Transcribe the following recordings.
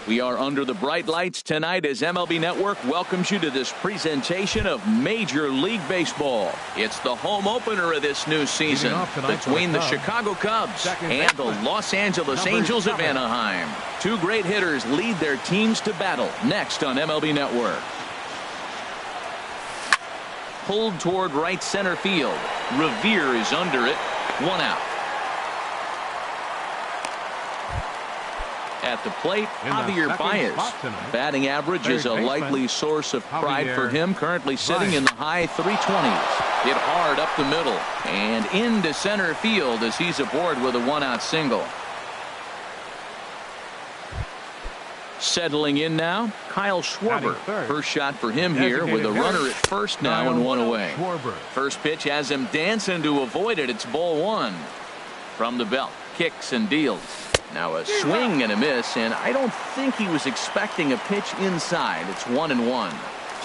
We are under the bright lights tonight as MLB Network welcomes you to this presentation of Major League Baseball. It's the home opener of this new season between the Chicago Cubs and the Los Angeles Angels of Anaheim. Two great hitters lead their teams to battle next on MLB Network. Pulled toward right center field. Revere is under it. One out. At the plate, Javier Baez. Batting average is a likely source of pride for him, currently sitting in the high 320s. Hit hard up the middle and into center field as he's aboard with a one-out single. Settling in now, Kyle Schwarber. First shot for him here with a runner at first now and one away. First pitch has him dancing to avoid it. It's ball one. From the belt, kicks and deals. Now a swing and a miss, and I don't think he was expecting a pitch inside. It's 1-1.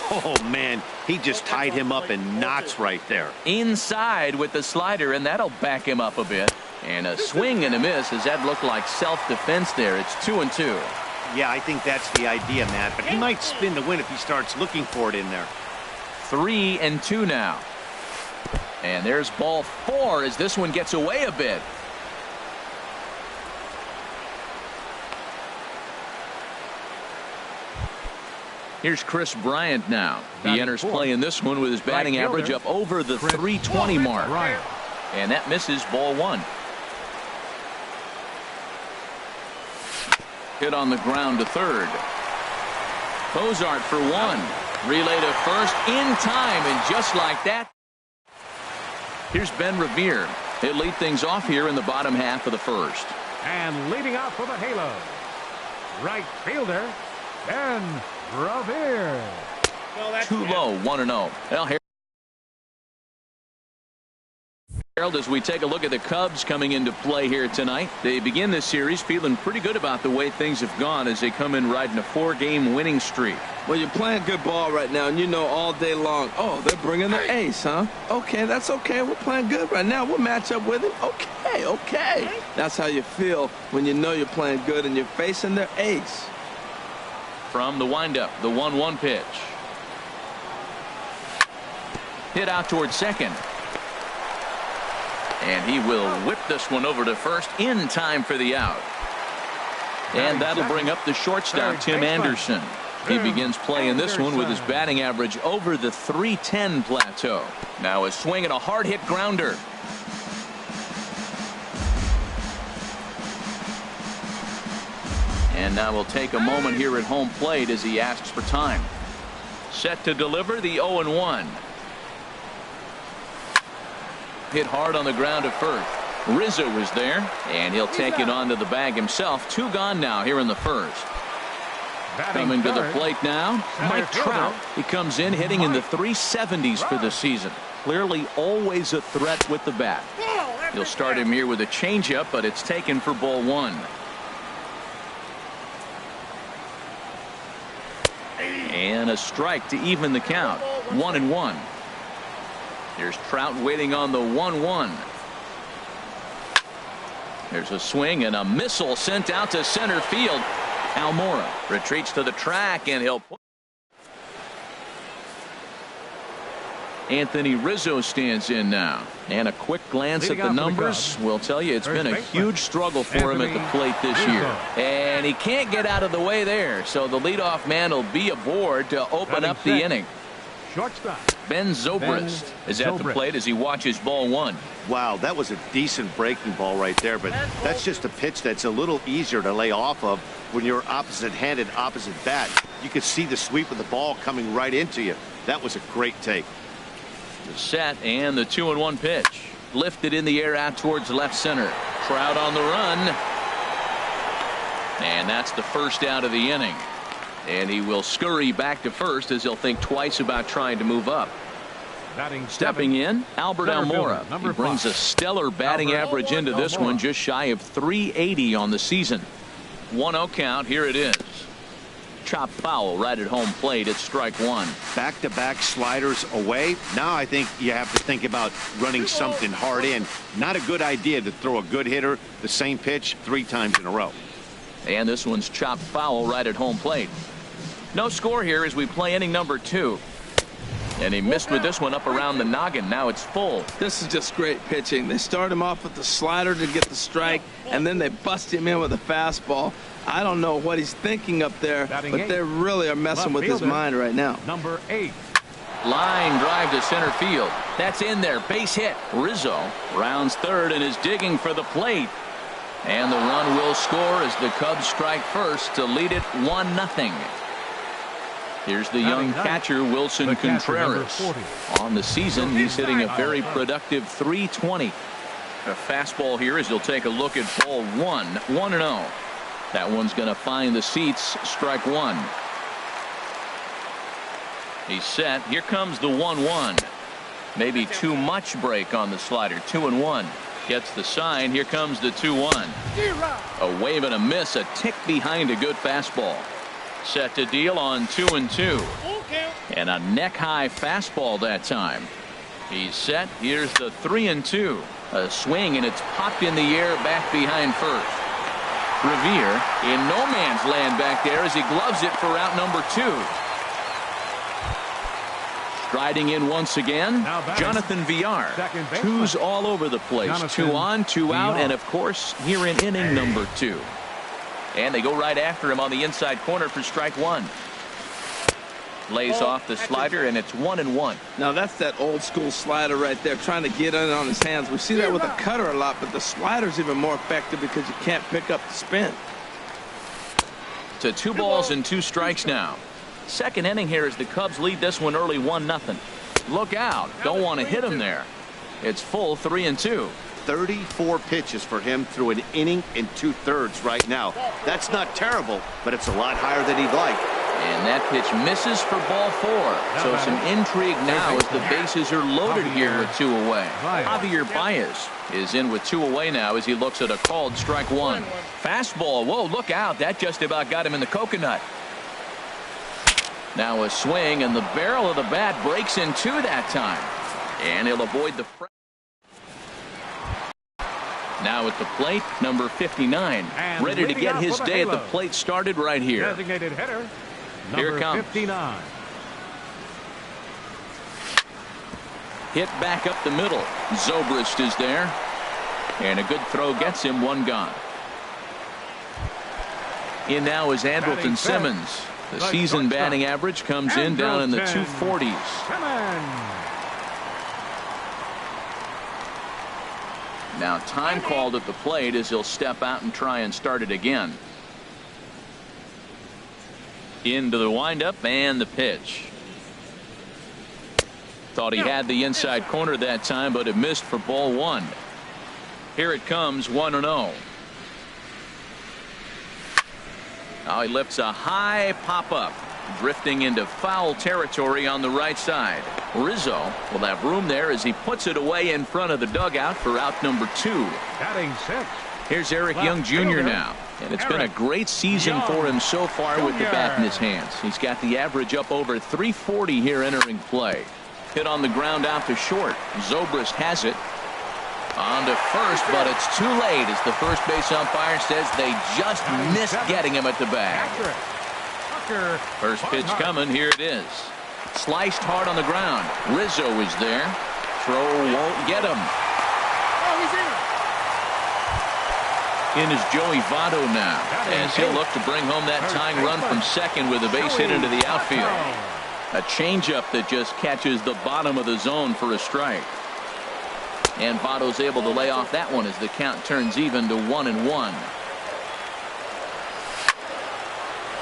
Oh, man, he just tied him up in knots right there. Inside with the slider, and that'll back him up a bit. And a swing and a miss, as that looked like self-defense there. It's 2-2. Yeah, I think that's the idea, Matt, but he might spin the win if he starts looking for it in there. 3-2 now. And there's ball four as this one gets away a bit. Here's Chris Bryant now. He enters play in this one with his batting average up over the 320 mark. And that misses, ball one. Hit on the ground to third. Cozart for one. Relay to first in time, and just like that. Here's Ben Revere. He'll lead things off here in the bottom half of the first. And leading off for the Halo, right fielder, Ben Revere. Too low, 1-0. Well, Harold, as we take a look at the Cubs coming into play here tonight, they begin this series feeling pretty good about the way things have gone as they come in riding a 4-game winning streak. Well, you're playing good ball right now, and you know all day long, oh, they're bringing their ace, huh? Okay, that's okay. We're playing good right now. We'll match up with him. Okay. That's how you feel when you know you're playing good and you're facing their ace. From the windup, the 1-1 pitch. Hit out towards second. And he will whip this one over to first in time for the out. And that'll bring up the shortstop, Tim Anderson. He begins playing this one with his batting average over the 310 plateau. Now a swing and a hard hit grounder. And now we'll take a moment here at home plate as he asks for time. Set to deliver the 0-1. Hit hard on the ground at first. Rizzo is there, and he'll take it onto the bag himself. Two gone now here in the first. Coming to the plate now, Mike Trout. He comes in hitting in the 370s for the season. Clearly always a threat with the bat. He'll start him here with a changeup, but it's taken for ball one. And a strike to even the count. 1-1. Here's Trout waiting on the 1-1. There's a swing and a missile sent out to center field. Almora retreats to the track, and he'll put. Anthony Rizzo stands in now. And a quick glance at the numbers will tell you it's been a huge struggle for him at the plate this year. And he can't get out of the way there. So the leadoff man will be aboard to open up the inning. Shortstop Ben Zobrist is at the plate as he watches ball one. Wow, that was a decent breaking ball right there, but that's just a pitch that's a little easier to lay off of when you're opposite-handed, opposite bat. You could see the sweep of the ball coming right into you. That was a great take. The set and the 2-1 pitch. Lifted in the air out towards left center. Trout on the run. And that's the first out of the inning. And he will scurry back to first as he'll think twice about trying to move up. Stepping in, Albert Almora. He brings a stellar batting average into this one, just shy of 380 on the season. 1-0 count. Here it is. Chopped foul right at home plate. It's strike one. Back-to-back sliders away. Now I think you have to think about running something hard in. Not a good idea to throw a good hitter the same pitch 3 times in a row. And this one's chopped foul right at home plate. No score here as we play inning number 2. And he missed with this one up around the noggin. Now it's full. This is just great pitching. They start him off with the slider to get the strike, and then they bust him in with a fastball. I don't know what he's thinking up there, but they really are messing with his mind right now. Number 8. Line drive to center field. That's in there. Base hit. Rizzo rounds third and is digging for the plate. And the run will score as the Cubs strike first to lead it 1-0. Here's the young catcher, Wilson Contreras. On the season, he's hitting a very productive .320. A fastball here as he'll take a look at ball 1. 1-0. That one's going to find the seats. Strike 1. He's set. Here comes the 1-1. Maybe too much break on the slider. 2-1. Gets the sign. Here comes the 2-1. A wave and a miss. A tick behind a good fastball. Set to deal on 2-2. And a neck-high fastball that time. He's set. Here's the 3-2. A swing, and it's popped in the air back behind first. Revere in no man's land back there as he gloves it for out number 2. Striding in once again, Jonathan Villar. Twos all over the place. 2 on, 2 out, and of course here in inning number 2. And they go right after him on the inside corner for strike 1. Lays off the slider, and it's 1-1. Now that's that old school slider right there, trying to get in on his hands. We see that with the cutter a lot, but the slider's even more effective because you can't pick up the spin. To 2 balls and 2 strikes now. Second inning here as the Cubs lead this one early 1-0. Look out. Don't want to hit him there. It's full 3-2. 34 pitches for him through an inning and 2/3 right now. That's not terrible, but it's a lot higher than he'd like. And that pitch misses for ball 4. So some intrigue now as the bases are loaded here with 2 away. Javier Baez is in with 2 away now as he looks at a called strike 1. Fastball. Whoa, look out. That just about got him in the coconut. Now a swing, and the barrel of the bat breaks in 2 that time. And he'll avoid the... Now at the plate, number 59. And ready to get his day at the plate started right here. Designated hitter, Here comes. 59. Hit back up the middle. Zobrist is there. And a good throw gets him 1 gone. In now is Andrelton Simmons. The season batting average comes in down in the 240s. Now time called at the plate as he'll step out and try and start it again. Into the windup and the pitch. Thought he had the inside corner that time, but it missed for ball 1. Here it comes, 1-0. Now he lifts a high pop-up, drifting into foul territory on the right side. Rizzo will have room there as he puts it away in front of the dugout for out number 2. Batting 6. Here's Eric Young Jr. now. And it's been a great season for him so far with the bat in his hands. He's got the average up over 340 here entering play. Hit on the ground out to short. Zobrist has it. On to first, but it's too late as the first base umpire says they just missed getting him at the bag. First pitch coming. Here it is. Sliced hard on the ground. Rizzo is there. Throw won't get him. In is Joey Votto now as he'll look to bring home that tying run from second with a base hit into the outfield. A changeup that just catches the bottom of the zone for a strike. And Votto's able to lay off that one as the count turns even to 1-1.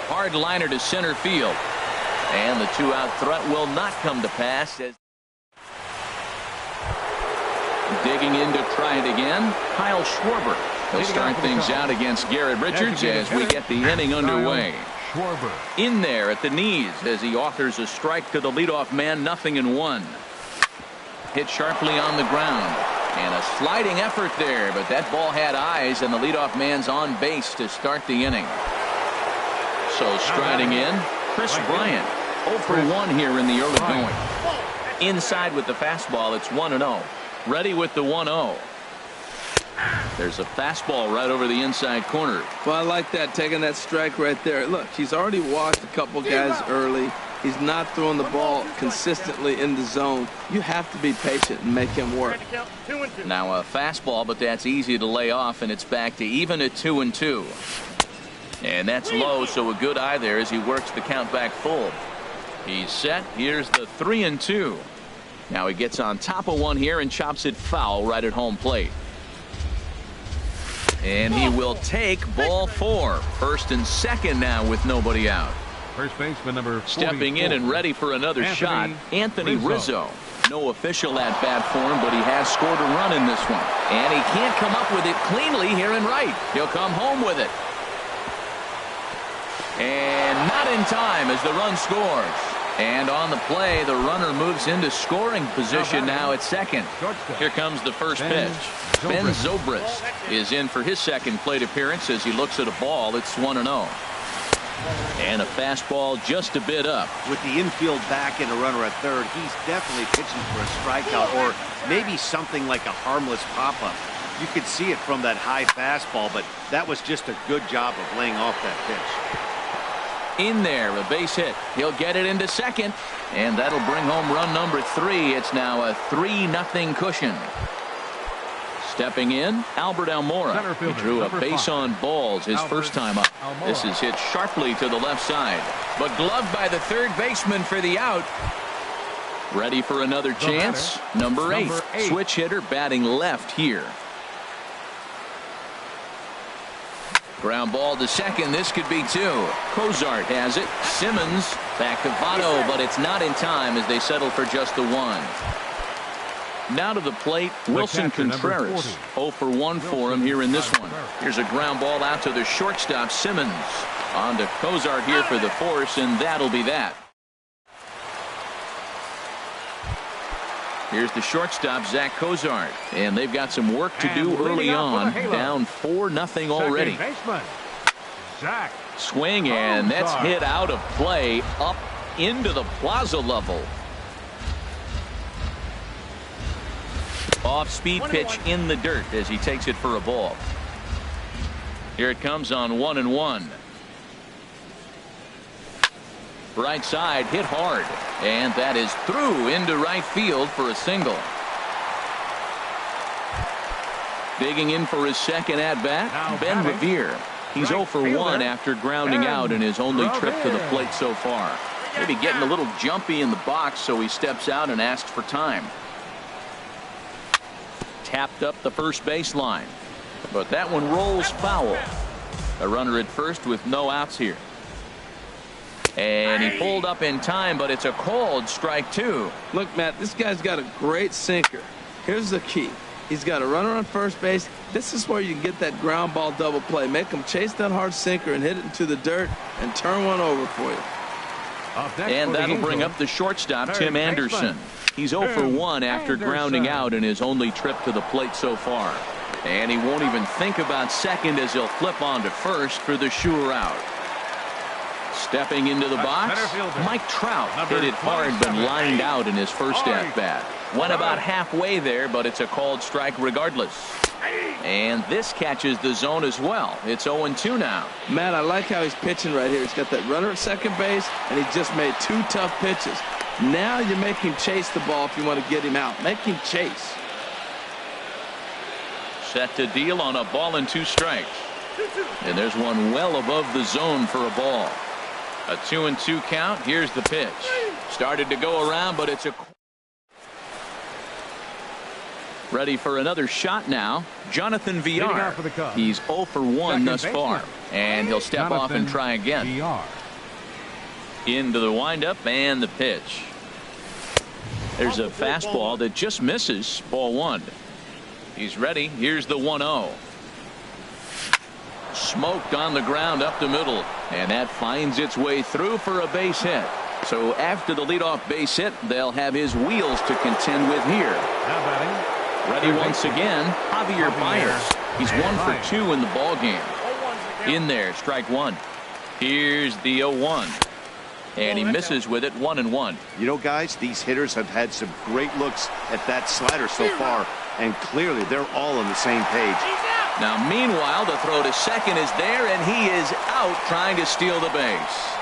Hard liner to center field. And the 2-out threat will not come to pass as digging in to try it again. Kyle Schwarber. He'll start things out against Garrett Richards as we get the inning underway. In there at the knees as he offers a strike to the leadoff man. 0-1. Hit sharply on the ground. And a sliding effort there, but that ball had eyes, and the leadoff man's on base to start the inning. So striding in, Chris Bryant. 0 for 1 here in the early going. Inside with the fastball, it's 1-0. Ready with the 1-0. There's a fastball right over the inside corner. Well, I like that, taking that strike right there. Look, he's already walked a couple guys early. He's not throwing the ball consistently in the zone. You have to be patient and make him work. Now a fastball, but that's easy to lay off, and it's back to even at 2-2. And that's low, so a good eye there as he works the count back full. He's set. Here's the 3-2. Now he gets on top of one here and chops it foul right at home plate. And he will take ball 4. First and second now with nobody out. First baseman number 44. Stepping in and ready for another shot, Anthony Rizzo. No official at bat for him, but he has scored a run in this one. And he can't come up with it cleanly here in right. He'll come home with it. And not in time as the run scores. And on the play, the runner moves into scoring position now at second. Here comes the first pitch. Ben Zobrist is in for his second plate appearance as he looks at a ball. It's 1-0. And a fastball just a bit up. With the infield back and a runner at third, he's definitely pitching for a strikeout or maybe something like a harmless pop-up. You could see it from that high fastball, but that was just a good job of laying off that pitch. In there, a base hit. He'll get it into second, and that'll bring home run number 3. It's now a 3-0 cushion. Stepping in, Albert Almora. He drew a base on balls his first time up. This is hit sharply to the left side, but gloved by the third baseman for the out. Ready for another chance. Number 8. Switch hitter batting left here. Ground ball to second. This could be 2. Cozart has it. Simmons back to Votto, but it's not in time as they settle for just the 1. Now to the plate, Wilson Contreras. 0 for 1 for him here in this one. Here's a ground ball out to the shortstop, Simmons. On to Cozart here for the force, and that'll be that. Here's the shortstop, Zach Cozart. And they've got some work to do early on. Down 4-0 already. Swing, and that's hit out of play up into the plaza level. Off-speed pitch in the dirt as he takes it for a ball. Here it comes on 1-1. Right side hit hard, and that is through into right field for a single. Digging in for his second at-bat, Ben Revere. He's 0 for 1 after grounding out in his only trip to the plate so far. Maybe getting a little jumpy in the box, so he steps out and asks for time. Tapped up the first baseline, but that one rolls foul. A runner at first with no outs here. And he pulled up in time, but it's a called strike 2. Look, Matt, this guy's got a great sinker. Here's the key. He's got a runner on first base. This is where you can get that ground ball double play. Make him chase that hard sinker and hit it into the dirt and turn one over for you. And that'll bring up the shortstop, Tim Anderson. He's 0 for 1 after grounding out in his only trip to the plate so far. And he won't even think about second as he'll flip on to first for the sure out. Stepping into the box, Mike Trout hit it hard but lined out in his first at-bat. Went about halfway there, but it's a called strike regardless. And this catches the zone as well. It's 0-2 now. Matt, I like how he's pitching right here. He's got that runner at second base, and he just made 2 tough pitches. Now you make him chase the ball if you want to get him out. Make him chase. Set to deal on a ball and 2 strikes. And there's one well above the zone for a ball. A 2-2 count. Here's the pitch. Started to go around, but it's a... Ready for another shot now. Jonathan Villar. He's 0 for 1 thus far. And he'll step off and try again. Into the windup and the pitch. There's a fastball that just misses. Ball 1. He's ready. Here's the 1-0. Smoked on the ground up the middle, and that finds its way through for a base hit. So after the leadoff base hit, they'll have his wheels to contend with here. Ready once again, Javier Baez. He's 1 for 2 in the ball game. In there, strike 1. Here's the 0-1. And he misses with it, 1-1. You know, guys, these hitters have had some great looks at that slider so far, and clearly they're all on the same page. Now, meanwhile, the throw to second is there, and he is out trying to steal the base.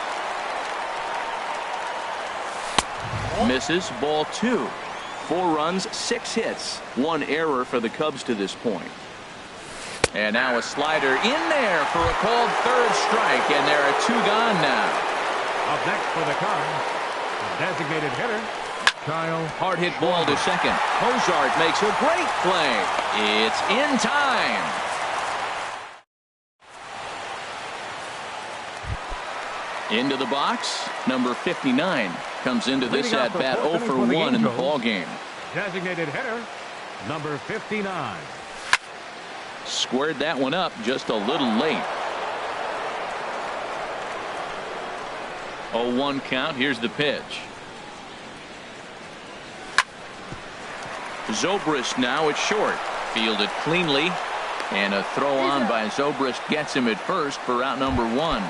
Misses, ball 2. 4 runs, 6 hits, 1 error for the Cubs to this point. And now a slider in there for a called third strike, and there are 2 gone now. Up next for the Cubs, the designated hitter, Kyle. Hard hit ball to second. Hozart makes a great play. It's in time. Into the box, number 59 comes into this at bat 0 for 1 in the ball game. Designated hitter, number 59. Squared that one up just a little late. 0-1 count. Here's the pitch. Zobrist now at short. Fielded cleanly. And a throw on by Zobrist gets him at first for out number 1.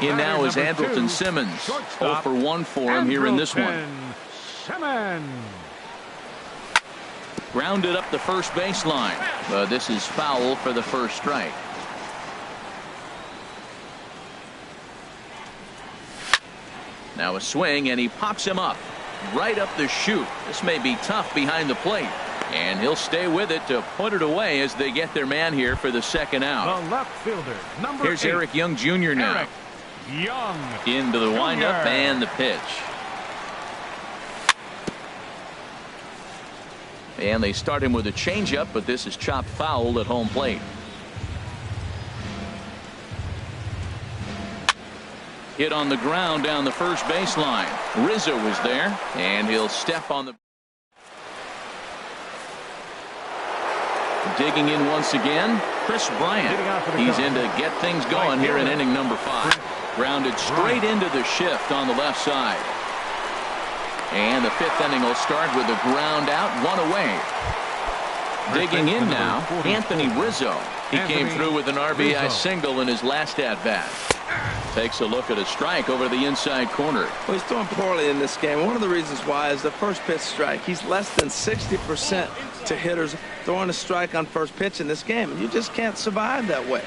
In now is Andrelton Simmons. 0 for 1 for him here in this one. Simmons. Grounded up the first baseline. This is foul for the first strike. Now a swing, and he pops him up. Right up the chute. This may be tough behind the plate. And he'll stay with it to put it away as they get their man here for the second out. The left fielder, number 8. Here's Eric Young Jr. now. Eric Young. Into the windup and the pitch. And they start him with a changeup, but this is chopped foul at home plate. Hit on the ground down the first baseline. Rizzo was there, and he'll step on the. Digging in once again, Chris Bryant. He's in to get things going here in inning number 5. Grounded straight into the shift on the left side. And the 5th inning will start with a ground out, 1 away. Digging in now, Anthony Rizzo. He came through with an RBI single in his last at-bat. Takes a look at a strike over the inside corner. Well, he's throwing poorly in this game. One of the reasons why is the first pitch strike. He's less than 60% to hitters throwing a strike on first pitch in this game. And you just can't survive that way.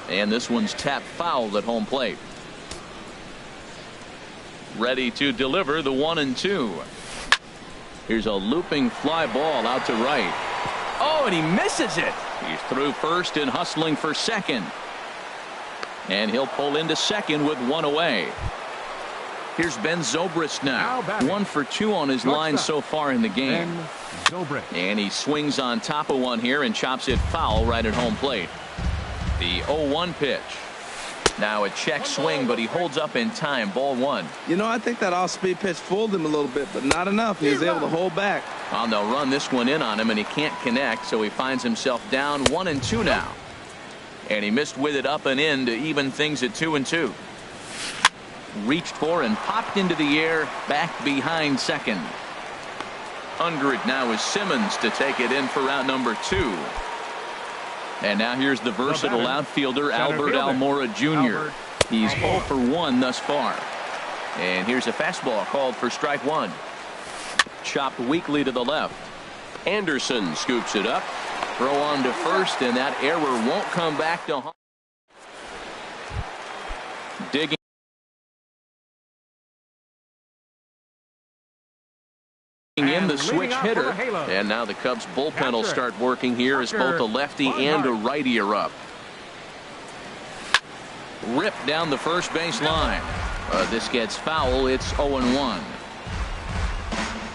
And this one's tapped foul at home plate. Ready to deliver the 1-2. Here's a looping fly ball out to right. Oh, and he misses it. He's through first and hustling for second. And he'll pull into second with 1 away. Here's Ben Zobrist now. 1 for 2 on his line so far in the game. And he swings on top of one here and chops it foul right at home plate. The 0-1 pitch. Now a check swing, but he holds up in time. Ball 1. You know, I think that off-speed pitch fooled him a little bit, but not enough. He was able to hold back. Well, they'll run this one in on him, and he can't connect, so he finds himself down 1-2 now. And he missed with it up and in to even things at 2-2. Reached for and popped into the air back behind second. Under it now is Simmons to take it in for out number 2. And now here's the versatile outfielder Albert Almora Jr. He's 0 for 1 thus far. And here's a fastball called for strike 1. Chopped weakly to the left. Anderson scoops it up. Throw on to first, and that error won't come back to home. Digging in the switch hitter, and now the Cubs bullpen will start working here as both a lefty and a righty are up. Ripped down the first base line. This gets foul. It's 0-1.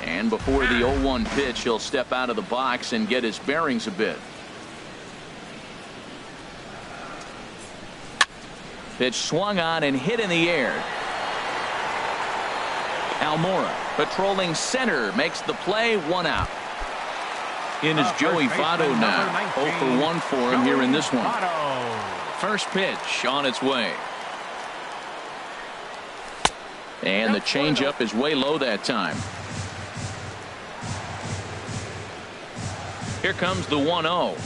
And before the 0-1 pitch, he'll step out of the box and get his bearings a bit. Pitch swung on and hit in the air. Almora patrolling center makes the play, 1 out. In is Joey Votto now. 0 for 1 for him here in this one. First pitch on its way. And the changeup is way low that time. Here comes the 1-0.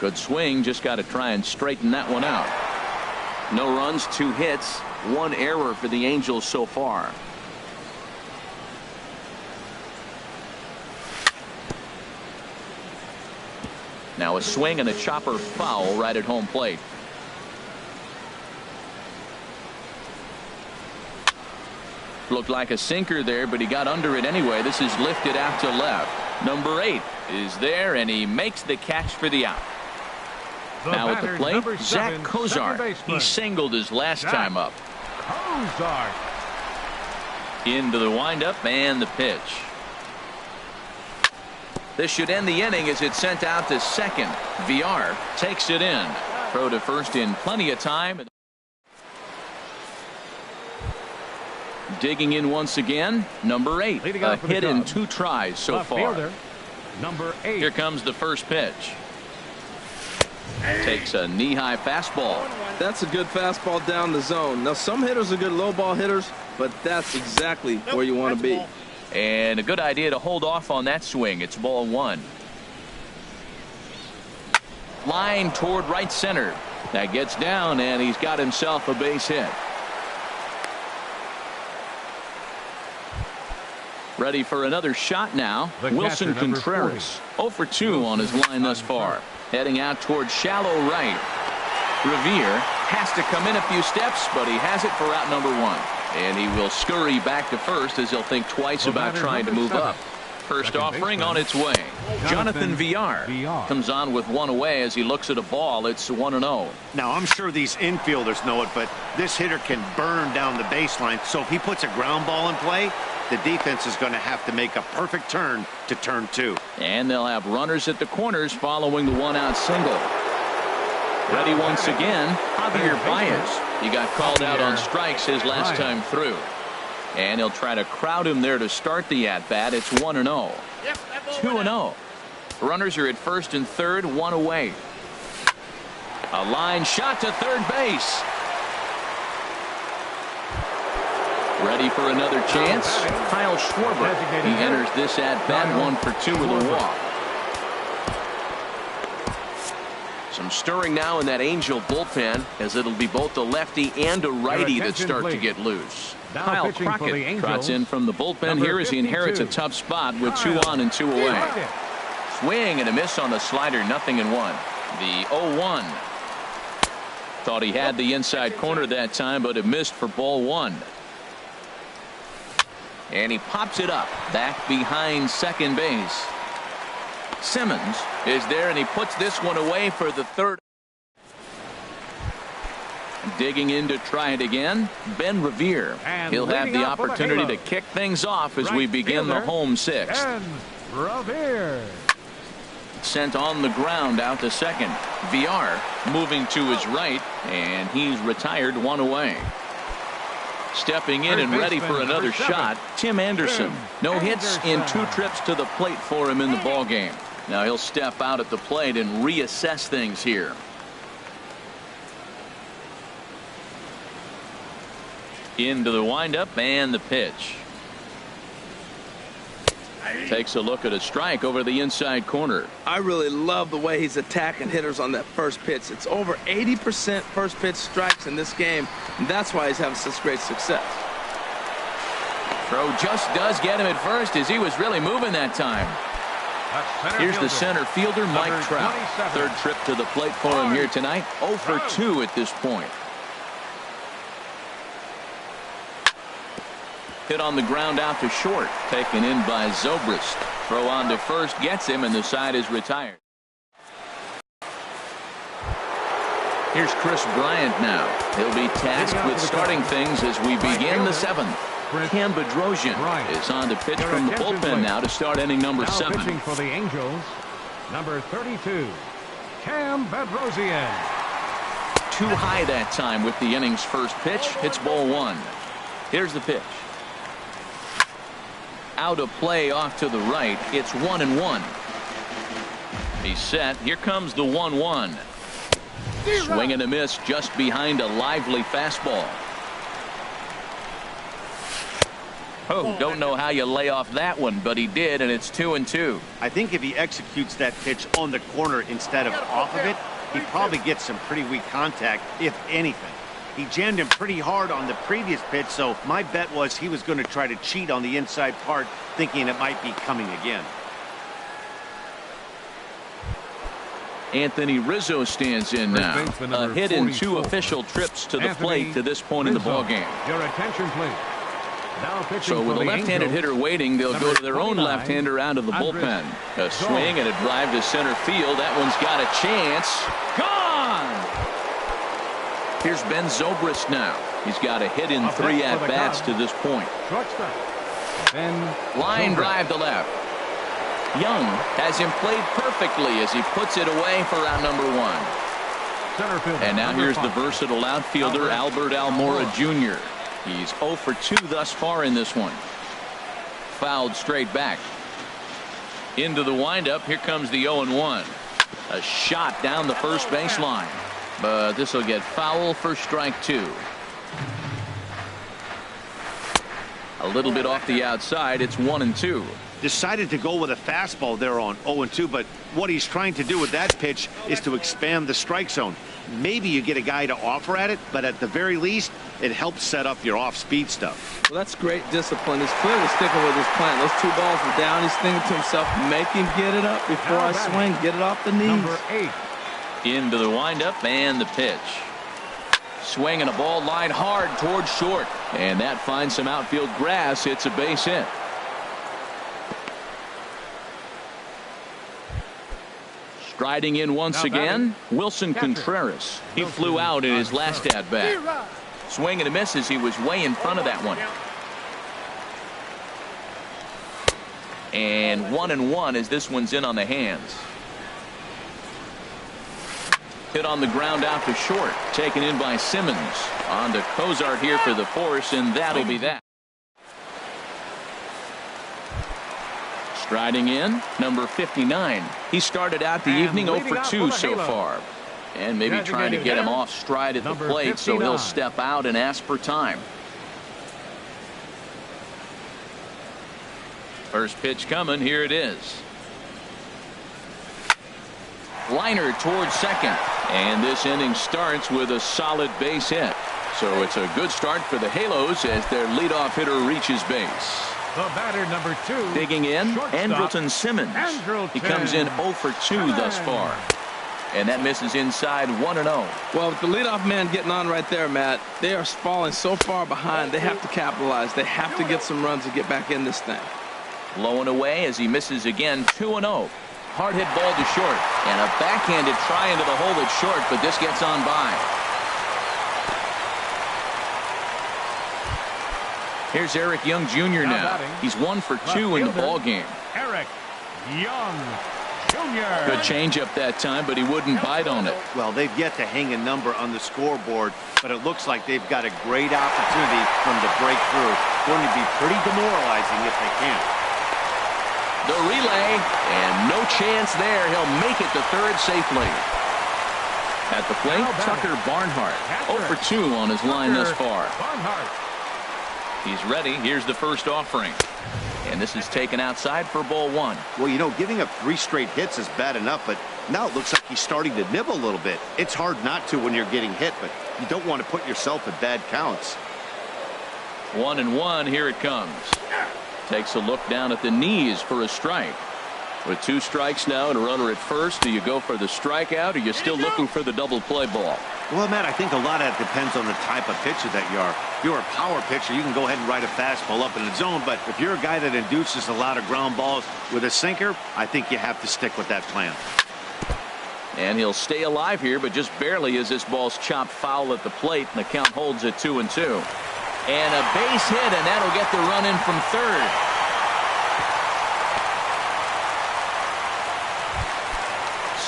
Good swing, just got to try and straighten that one out. No runs, 2 hits, 1 error for the Angels so far. Now a swing and a chopper foul right at home plate. Looked like a sinker there, but he got under it anyway. This is lifted out to left. Number 8 is there, and he makes the catch for the out. Now at the plate, Zach Kozar. He singled his last time up. Kozar. Into the windup and the pitch. This should end the inning as it's sent out to second. VR takes it in. Throw to first in plenty of time. Digging in once again, number 8. A hit in 2 tries so far. Fielder, number 8. Here comes the first pitch. Takes a knee-high fastball. That's a good fastball down the zone. Now, some hitters are good low ball hitters, but that's exactly where you want to be. And a good idea to hold off on that swing. It's ball 1. Line toward right center. That gets down, and he's got himself a base hit. Ready for another shot now. Wilson Contreras 0 for 2 on his line thus far. Heading out toward shallow right. Revere has to come in a few steps, but he has it for out number 1. And he will scurry back to first as he'll think twice about trying to move up. First offering on its way. Jonathan VR comes on with 1 away as he looks at a ball. It's 1-0. Now, I'm sure these infielders know it, but this hitter can burn down the baseline. So if he puts a ground ball in play, the defense is going to have to make a perfect turn to turn 2. And they'll have runners at the corners following the 1-out single. Ready once again, Javier Baez. He got called out on strikes his last time through. And he'll try to crowd him there to start the at-bat. It's 1-0. 2-0. Runners are at first and third, 1 away. A line shot to third base. Ready for another chance. Kyle Schwarber. He enters this at-bat 1 for 2 with a walk. Some stirring now in that Angel bullpen, as it'll be both a lefty and a righty that start to get loose. Kyle Crockett trots in from the bullpen here as he inherits a tough spot with 2 on and 2 away. Swing and a miss on the slider, 0-1. The 0-1. Thought he had the inside corner that time, but it missed for ball 1. And he pops it up back behind second base. Simmons is there, and he puts this one away for the third. Digging in to try it again, Ben Revere. He'll have the opportunity to kick things off as we begin the home 6th. Ben Revere. Sent on the ground out to second. VR moving to his right, and he's retired 1 away. Stepping in and ready for another shot, Tim Anderson. No hits in 2 trips to the plate for him in the ballgame. Now he'll step out at the plate and reassess things here. Into the windup and the pitch. Takes a look at a strike over the inside corner. I really love the way he's attacking hitters on that first pitch. It's over 80% first pitch strikes in this game, and that's why he's having such great success. Throw just does get him at first as he was really moving that time. Here's the center fielder, Mike Trout. Third trip to the plate for him here tonight. 0 for 2 at this point. Hit on the ground out to short. Taken in by Zobrist. Throw on to first gets him, and the side is retired. Here's Chris Bryant now. He'll be tasked with starting things as we begin the 7th. Cam Bedrosian is on to pitch from the bullpen now to start inning number 7. Pitching for the Angels, number 32, Cam Bedrosian. Too high that time with the inning's first pitch. It's ball 1. Here's the pitch. Out of play off to the right. It's 1-1. He's set. Here comes the 1-1. Swing and a miss just behind a lively fastball. Oh, don't know how you lay off that one, but he did, and it's 2-2. I think if he executes that pitch on the corner instead of off of it, he probably gets some pretty weak contact, if anything. He jammed him pretty hard on the previous pitch, so my bet was he was going to try to cheat on the inside part, thinking it might be coming again. Anthony Rizzo stands in now. A hit in 2 official trips to the plate to this point in the ballgame. Your attention, please. Now pitching So with a left-handed hitter waiting, they'll go to their own left-hander out of the bullpen. A swing and a drive to center field. That one's got a chance. Gone! Here's Ben Zobrist now. He's got a hit in 3 at-bats to this point. Line drive to left. Young has him played perfectly as he puts it away for out number 1. And now here's the versatile outfielder Albert Almora Jr. He's 0 for 2 thus far in this one. Fouled straight back. Into the windup. Here comes the 0-1. A shot down the first baseline. But this will get foul for strike 2. A little bit off the outside. It's 1-2. Decided to go with a fastball there on 0-2, but what he's trying to do with that pitch is to expand the strike zone. Maybe you get a guy to offer at it, but at the very least, it helps set up your off-speed stuff. Well, that's great discipline. He's clearly sticking with his plan. Those 2 balls were down. He's thinking to himself, make him get it up before I swing. Get it off the knees. Number 8. Into the windup and the pitch. Swinging a ball line hard towards short. And that finds some outfield grass. It's a base hit. Striding in once again, Wilson Contreras. He flew out in his last at-bat. Swing and a miss as he was way in front of that one. And 1-1 as this one's in on the hands. Hit on the ground out to short. Taken in by Simmons. On to Cozart here for the force, and that'll be that. Striding in, number 59. He started out the evening 0 for 2 so far. And maybe trying to get him off stride at the plate, so he'll step out and ask for time. First pitch coming, here it is. Liner towards second. And this inning starts with a solid base hit. So it's a good start for the Halos as their leadoff hitter reaches base. The batter, number 2. Digging in, Andrelton Simmons. He comes in 0 for 2 thus far. And that misses inside 1-0. Well, with the leadoff man getting on right there, Matt, they are falling so far behind. They have to capitalize. They have to get some runs to get back in this thing. Blowing away as he misses again, 2-0. Hard hit ball to short. And a backhanded try into the hole at short, but this gets on by. Here's Eric Young Jr. now. He's 1 for 2 in the ball game. Eric Young Jr. Good changeup that time, but he wouldn't bite on it. Well, they've yet to hang a number on the scoreboard, but it looks like they've got a great opportunity for them to break through. Going to be pretty demoralizing if they can. The relay, and no chance there. He'll make it to third safely. At the plate, Tucker Barnhart. 0 for 2 on his line thus far. He's ready. Here's the first offering. And this is taken outside for ball 1. Well, you know, giving up 3 straight hits is bad enough, but now it looks like he's starting to nibble a little bit. It's hard not to when you're getting hit, but you don't want to put yourself in bad counts. 1-1, here it comes. Takes a look down at the knees for a strike. With 2 strikes now and a runner at first, do you go for the strikeout, or are you still looking for the double play ball? Well, Matt, I think a lot of that depends on the type of pitcher that you are. If you're a power pitcher, you can go ahead and ride a fastball up in the zone, but if you're a guy that induces a lot of ground balls with a sinker, I think you have to stick with that plan. And he'll stay alive here, but just barely as this ball's chopped foul at the plate, and the count holds at 2-2. And a base hit, and that'll get the run in from third.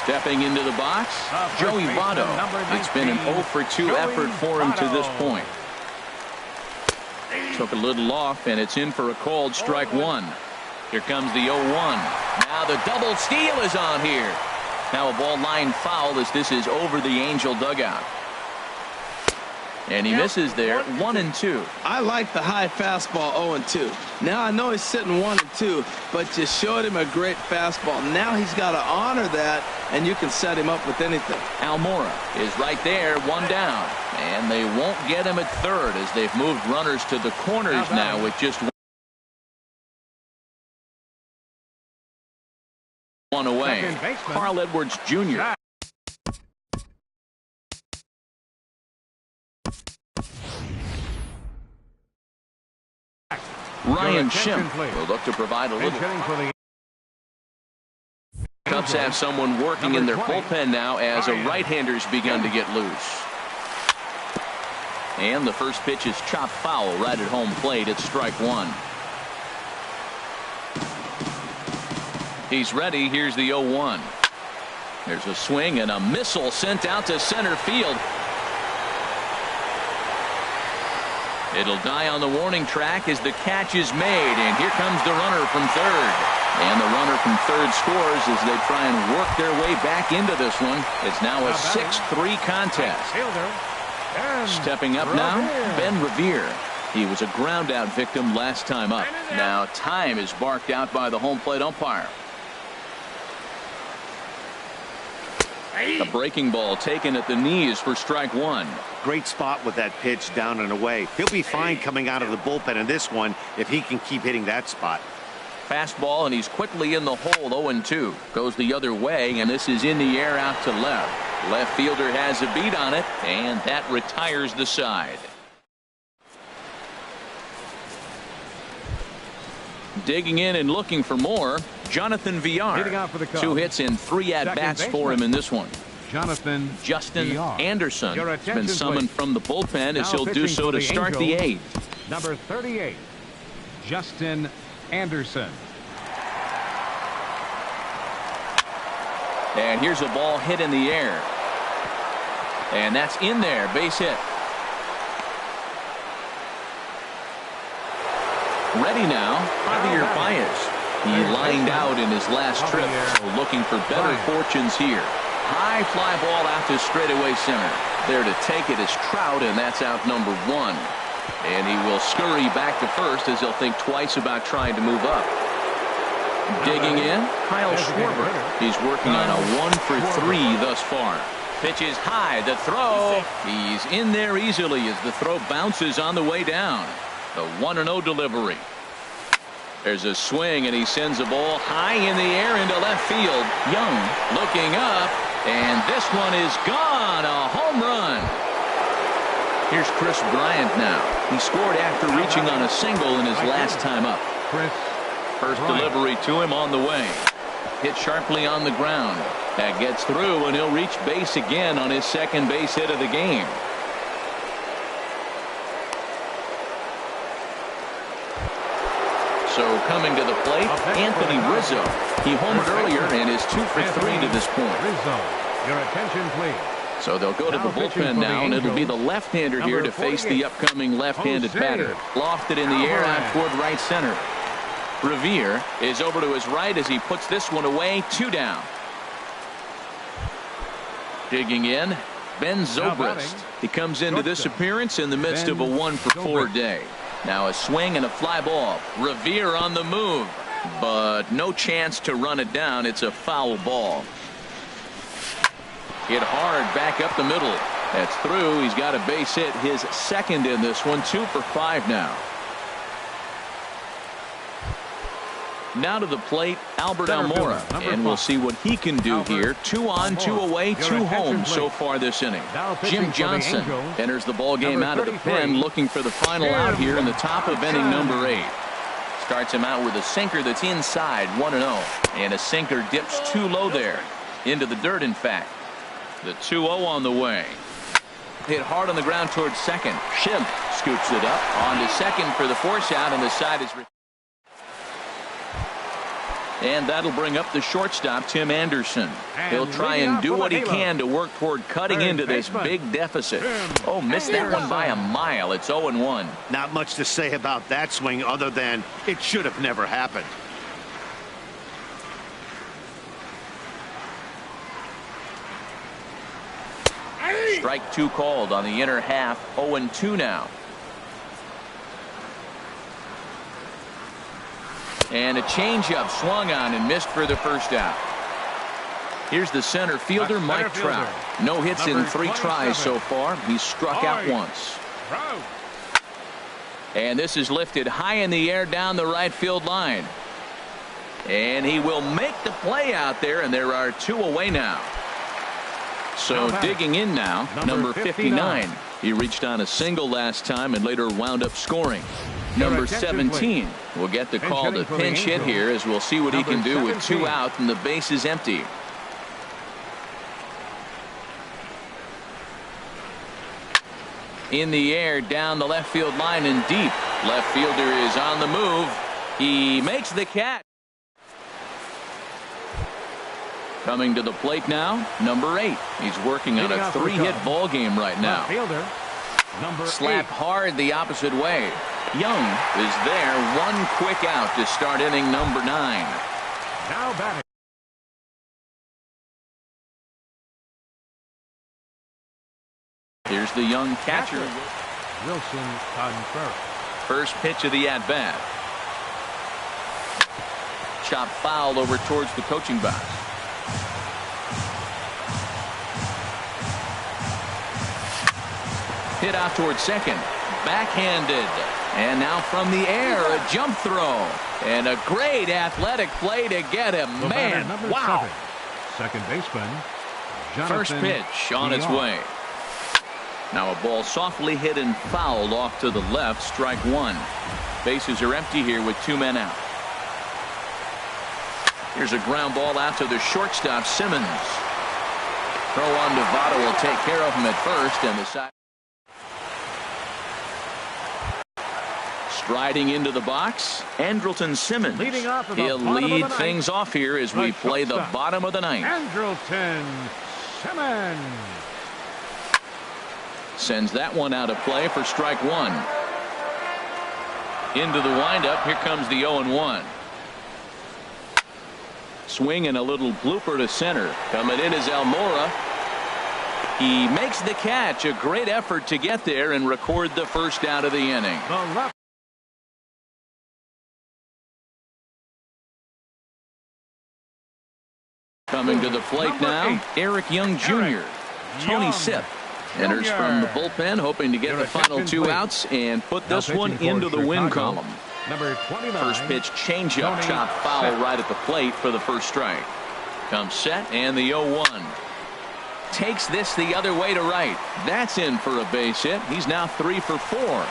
Stepping into the box, Joey Votto. It's been an 0 for 2 effort for him to this point. Took a little off, and it's in for a called strike 1. Here comes the 0-1. Now the double steal is on here. Now a ball line foul as this is over the Angel dugout. And he misses there, 1-2. I like the high fastball 0-2. Now I know he's sitting 1-2, but you showed him a great fastball. Now he's got to honor that, and you can set him up with anything. Almora is right there, 1 down. And they won't get him at third as they've moved runners to the corners now with just 1 away. Carl Edwards Jr. Ryan Schimpf will look to provide a little. Cubs have someone working in their bullpen now as a right-hander's begun to get loose. And the first pitch is chopped foul right at home plate. It's strike one. He's ready. Here's the 0-1. There's a swing and a missile sent out to center field. It'll die on the warning track as the catch is made, and here comes the runner from third. And the runner from third scores as they try and work their way back into this one. It's now a 6-3 contest. Stepping up now, Ben Revere. He was a ground out victim last time up. Now time is barked out by the home plate umpire. A breaking ball taken at the knees for strike one. Great spot with that pitch down and away. He'll be fine coming out of the bullpen in this one if he can keep hitting that spot. Fastball, and he's quickly in the hole. 0-2. Goes the other way, and this is in the air out to left. Left fielder has a beat on it, and that retires the side. Digging in and looking for more, Jonathan Villar. 2 hits and 3 at-bats for him in this one. Justin Anderson has been summoned from the bullpen as he'll do so to start the 8th. Number 38, Justin Anderson. And here's a ball hit in the air. And that's in there. Base hit. Ready now, Javier Baez. He lined out in his last trip, so looking for better fortunes here. High fly ball out to straightaway center. There to take it is Trout, and that's out number 1. And he will scurry back to first as he'll think twice about trying to move up. Digging in, Kyle Schwarber. He's working on a 1-for-3 thus far. Pitch is high, the throw. He's in there easily as the throw bounces on the way down. The 1-0 delivery. There's a swing, and he sends a ball high in the air into left field. Young looking up, and this one is gone. A home run. Here's Chris Bryant now. He scored after reaching on a single in his last time up. First delivery to him on the way. Hit sharply on the ground. That gets through, and he'll reach base again on his second base hit of the game. So coming to the plate, Anthony Rizzo. He homered earlier and is 2 for 3 to this point. Rizzo, your attention, please. So they'll go to the bullpen now, and it'll be the left-hander here to face the upcoming left-handed batter. Lofted in the air out toward right center. Revere is over to his right as he puts this one away. 2 down. Digging in, Ben Zobrist. He comes into this appearance in the midst of a 1-for-4 day. Now a swing and a fly ball. Revere on the move, but no chance to run it down. It's a foul ball. Hit hard back up the middle. That's through. He's got a base hit, his second in this one. 2 for 5 now. Now to the plate, Albert Almora, and we'll see what he can do here. 2 on, 2 away, 2 home so far this inning. Jim Johnson enters the ball game out of the pen, looking for the final out here in the top of inning number 8. Starts him out with a sinker that's inside, 1-0, and a sinker dips too low there, into the dirt in fact. The 2-0 on the way. Hit hard on the ground towards second. Schimpf scoops it up on to second for the force out, and the side is. And that'll bring up the shortstop, Tim Anderson. He'll try and do what he can to work toward cutting into this big deficit. Oh, missed that one by a mile. It's 0-1. Not much to say about that swing other than it should have never happened. Strike 2 called on the inner half. 0-2 now. And a changeup swung on and missed for the first out. Here's the center fielder, Mike Trout. No hits in 3 tries so far. He's struck out once. And this is lifted high in the air down the right field line. And he will make the play out there, and there are 2 away now. So digging in now, number 59. He reached on a single last time and later wound up scoring. Number 17 will get the call to pinch hit here, as we'll see what he can do with 2 out and the base is empty. In the air, down the left field line and deep. Left fielder is on the move. He makes the catch. Coming to the plate now, number 8. He's working on a 3-hit ball game right now. Slap hard the opposite way. Young is there. 1 quick out to start inning number 9. Now batting. Here's the young catcher. Wilson on first. First pitch of the at-bat. Chop foul over towards the coaching box. Hit out towards second. Backhanded. And now from the air, a jump throw. And a great athletic play to get him. Man, wow. 7, second baseman, Jonathan First pitch on its way. Now a ball softly hit and fouled off to the left. Strike 1. Bases are empty here with 2 men out. Here's a ground ball out to the shortstop, Simmons. Throw on to Votto will take care of him at first, and the side. Striding into the box, Andrelton Simmons. He'll lead things off here as we play the bottom of the 9th. Andrelton Simmons sends that one out of play for strike 1. Into the windup. Here comes the 0-1. Swing and a little blooper to center. Coming in is Almora. He makes the catch. A great effort to get there and record the first out of the inning. Coming to the plate now, Eric Young Jr. Tony Sipp enters from the bullpen, hoping to get the final 2 outs and put this one into the win column. First pitch changeup, chop foul right at the plate for the first strike. Comes set, and the 0-1. Takes this the other way to right. That's in for a base hit. He's now 3 for 4.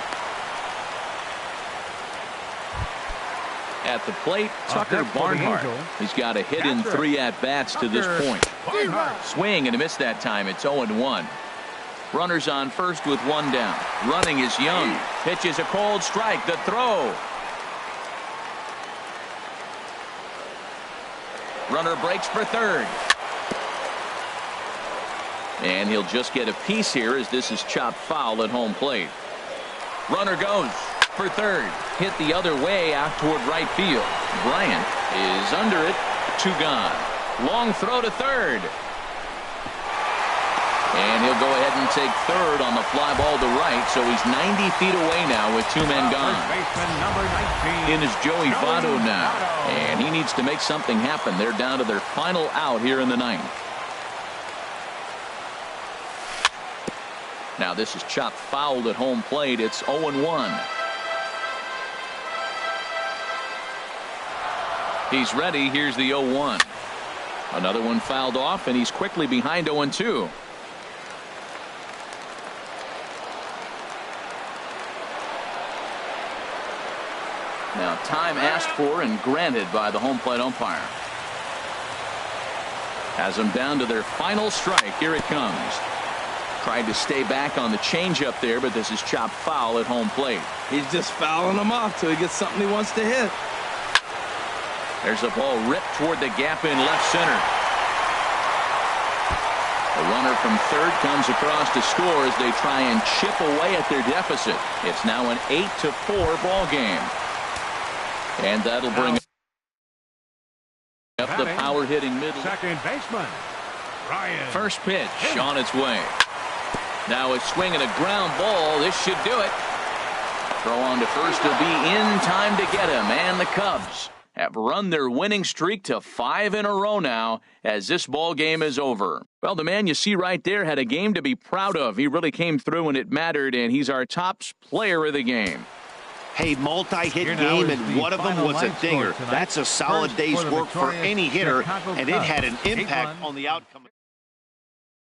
At the plate, Tucker Barnhart. He's got a hit in 3 at-bats to this point. Swing and a miss that time. It's 0-1. Runners on first with 1 down. Running is Young. Pitches a cold strike. The throw. Runner breaks for third. And he'll just get a piece here as this is chopped foul at home plate. Runner goes for third. Hit the other way out toward right field. Bryant is under it. 2 gone. Long throw to third. And he'll go ahead and take third on the fly ball to right, so he's 90 feet away now with 2 men gone. In is Joey Votto now, and he needs to make something happen. They're down to their final out here in the 9th. Now this is chopped fouled at home plate. It's 0-1. He's ready. Here's the 0-1. Another one fouled off, and he's quickly behind 0-2. Now time asked for and granted by the home plate umpire. Has them down to their final strike. Here it comes. Tried to stay back on the changeup there, but this is chopped foul at home plate. He's just fouling them off till he gets something he wants to hit. There's a ball ripped toward the gap in left center. The runner from third comes across to score as they try and chip away at their deficit. It's now an 8-4 ball game. And that'll bring up the power hitting middle. Second baseman, Ryan. First pitch on its way. Now a swing and a ground ball. This should do it. Throw on to first will be in time to get him. And the Cubs have run their winning streak to 5 in a row now as this ball game is over. Well, the man you see right there had a game to be proud of. He really came through when it mattered, and he's our top player of the game. Hey, multi-hit game, and one of them was a dinger. That's a solid day's work for any hitter, and it had an impact on the outcome.